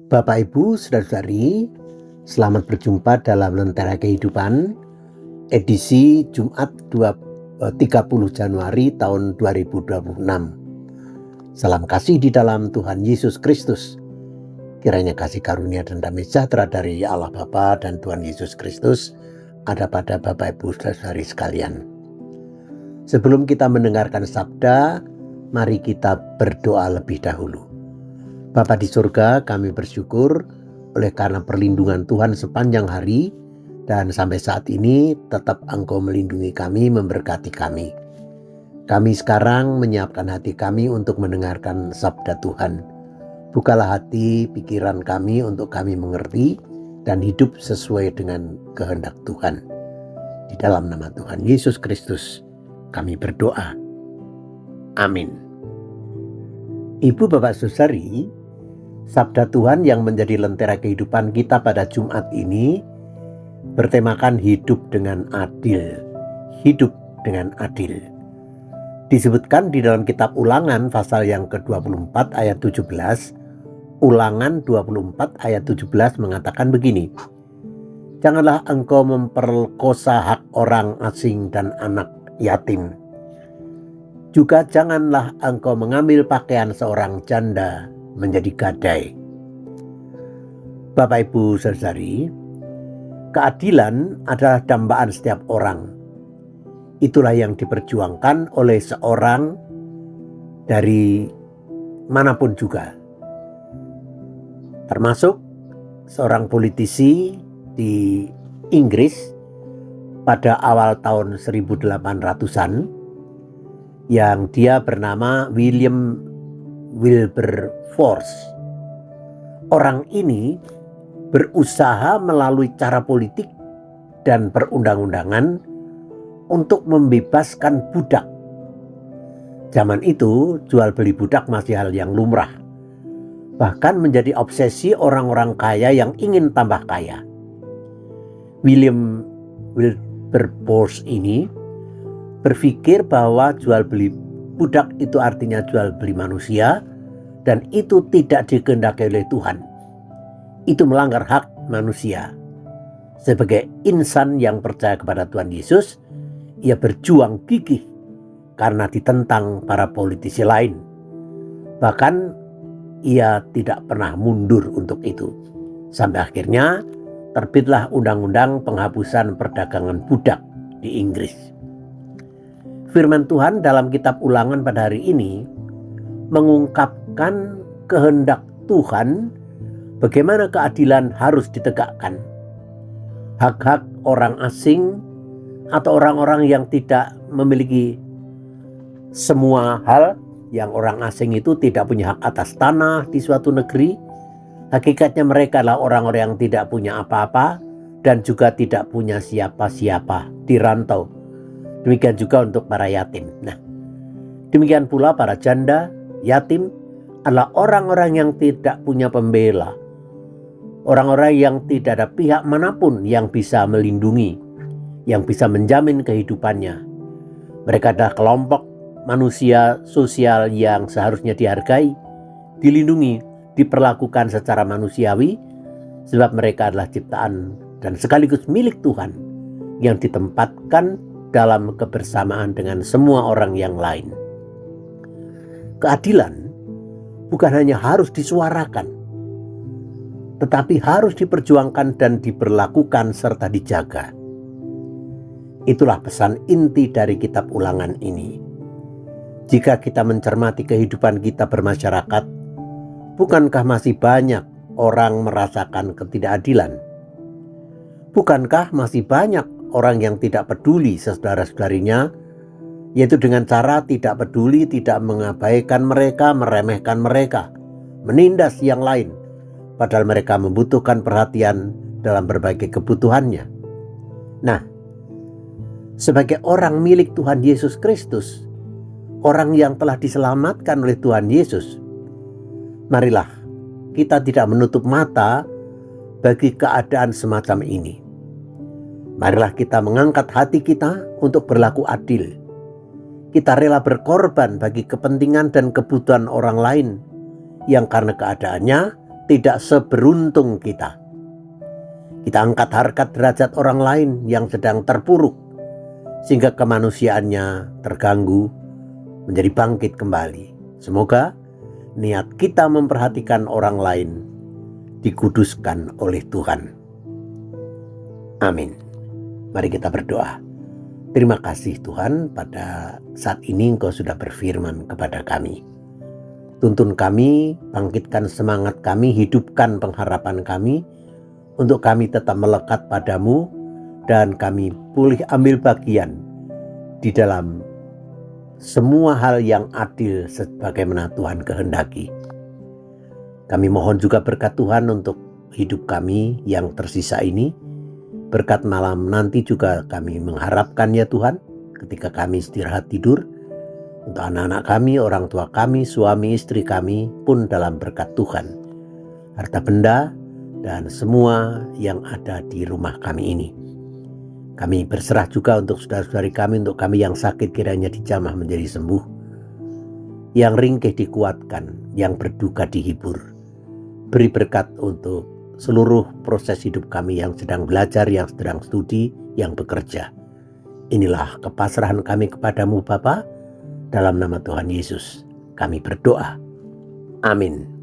Bapak, Ibu, saudara-saudari, selamat berjumpa dalam Lentera Kehidupan edisi Jumat 30 Januari tahun 2026. Salam kasih di dalam Tuhan Yesus Kristus. Kiranya kasih karunia dan damai sejahtera dari Allah Bapa dan Tuhan Yesus Kristus ada pada Bapak, Ibu, saudara-saudari sekalian. Sebelum kita mendengarkan sabda, mari kita berdoa lebih dahulu. Bapa di surga, kami bersyukur oleh karena perlindungan Tuhan sepanjang hari dan sampai saat ini tetap Engkau melindungi kami, memberkati kami. Kami sekarang menyiapkan hati kami untuk mendengarkan sabda Tuhan. Bukalah hati, pikiran kami untuk kami mengerti dan hidup sesuai dengan kehendak Tuhan. Di dalam nama Tuhan Yesus Kristus kami berdoa. Amin. Ibu, Bapak, saudari, sabda Tuhan yang menjadi lentera kehidupan kita pada Jumat ini bertemakan hidup dengan adil. Hidup dengan adil. Disebutkan di dalam kitab Ulangan pasal yang ke-24 ayat 17. Ulangan 24 ayat 17 mengatakan begini. Janganlah engkau memperkosa hak orang asing dan anak yatim. Juga janganlah engkau mengambil pakaian seorang janda menjadi gadai. Bapak, Ibu, saudari, keadilan adalah dambaan setiap orang. Itulah yang diperjuangkan oleh seorang dari manapun juga. Termasuk seorang politisi di Inggris pada awal tahun 1800-an yang dia bernama William Wilberforce. Orang ini berusaha melalui cara politik dan perundang-undangan untuk membebaskan budak. Zaman itu jual beli budak masih hal yang lumrah. Bahkan menjadi obsesi orang-orang kaya yang ingin tambah kaya. William Wilberforce ini berpikir bahwa jual beli budak itu artinya jual beli manusia dan itu tidak dikehendaki oleh Tuhan. Itu melanggar hak manusia. Sebagai insan yang percaya kepada Tuhan Yesus, ia berjuang gigih karena ditentang para politisi lain. Bahkan ia tidak pernah mundur untuk itu. Sampai akhirnya terbitlah undang-undang penghapusan perdagangan budak di Inggris. Firman Tuhan dalam kitab Ulangan pada hari ini mengungkapkan kehendak Tuhan bagaimana keadilan harus ditegakkan. Hak-hak orang asing atau orang-orang yang tidak memiliki semua hal, yang orang asing itu tidak punya hak atas tanah di suatu negeri. Hakikatnya mereka adalah orang-orang yang tidak punya apa-apa dan juga tidak punya siapa-siapa di rantau. Demikian juga untuk para yatim. Nah, demikian pula para janda, yatim adalah orang-orang yang tidak punya pembela. Orang-orang yang tidak ada pihak manapun yang bisa melindungi, yang bisa menjamin kehidupannya. Mereka adalah kelompok manusia sosial yang seharusnya dihargai, dilindungi, diperlakukan secara manusiawi, sebab mereka adalah ciptaan dan sekaligus milik Tuhan yang ditempatkan dalam kebersamaan dengan semua orang yang lain. Keadilan bukan hanya harus disuarakan, tetapi harus diperjuangkan dan diberlakukan serta dijaga. Itulah pesan inti dari kitab Ulangan ini. Jika kita mencermati kehidupan kita bermasyarakat, bukankah masih banyak orang merasakan ketidakadilan? Bukankah masih banyak orang yang tidak peduli saudara-saudarinya, yaitu dengan cara tidak peduli, tidak mengabaikan mereka, meremehkan mereka, menindas yang lain, padahal mereka membutuhkan perhatian dalam berbagai kebutuhannya. Nah, sebagai orang milik Tuhan Yesus Kristus, orang yang telah diselamatkan oleh Tuhan Yesus, marilah kita tidak menutup mata bagi keadaan semacam ini. Marilah kita mengangkat hati kita untuk berlaku adil. Kita rela berkorban bagi kepentingan dan kebutuhan orang lain yang karena keadaannya tidak seberuntung kita. Kita angkat harkat derajat orang lain yang sedang terpuruk, sehingga kemanusiaannya terganggu, menjadi bangkit kembali. Semoga niat kita memperhatikan orang lain dikuduskan oleh Tuhan. Amin. Mari kita berdoa. Terima kasih Tuhan, pada saat ini Engkau sudah berfirman kepada kami. Tuntun kami, bangkitkan semangat kami, hidupkan pengharapan kami, untuk kami tetap melekat padamu, dan kami boleh ambil bagian di dalam semua hal yang adil sebagaimana Tuhan kehendaki. Kami mohon juga berkat Tuhan untuk hidup kami yang tersisa ini. Berkat malam nanti juga kami mengharapkan ya Tuhan, ketika kami istirahat tidur, untuk anak-anak kami, orang tua kami, suami istri kami pun dalam berkat Tuhan. Harta benda dan semua yang ada di rumah kami ini. Kami berserah juga untuk saudara-saudari kami, untuk kami yang sakit kiranya dijamah menjadi sembuh. Yang ringkih dikuatkan, yang berduka dihibur. Beri berkat untuk seluruh proses hidup kami yang sedang belajar, yang sedang studi, yang bekerja. Inilah kepasrahan kami kepadamu Bapa. Dalam nama Tuhan Yesus kami berdoa. Amin.